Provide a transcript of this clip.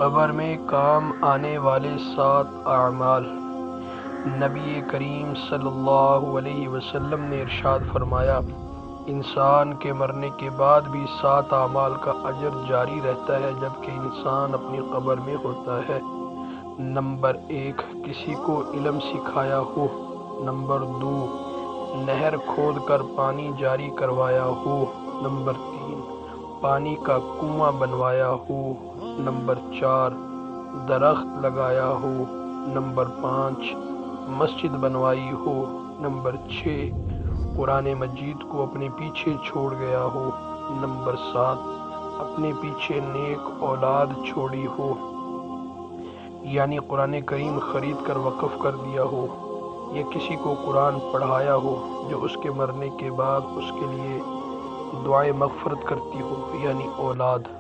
قبر میں کام آنے والے 7 اعمال۔ نبی کریم صلی اللہ علیہ وسلم نے ارشاد فرمایا، انسان کے مرنے کے بعد بھی 7 اعمال کا اجر جاری رہتا ہے جبکہ انسان اپنی قبر میں ہوتا ہے۔ نمبر 1، کسی کو علم سکھایا ہو۔ نمبر 2، نہر کھود کر پانی جاری کروایا ہو۔ نمبر 3، پانی کا کنواں بنوایا ہو۔ نمبر 4، درخت لگایا ہو۔ نمبر 5، مسجد بنوائی ہو۔ نمبر 6، قرآن مجید کو اپنے پیچھے چھوڑ گیا ہو۔ نمبر 7، اپنے پیچھے نیک اولاد چھوڑی ہو، یعنی قرآن کریم خرید کر وقف کر دیا ہو، یا کسی کو قرآن پڑھایا ہو جو اس کے مرنے کے بعد اس کے لیے دعائے مغفرت کرتی ہو، یعنی اولاد۔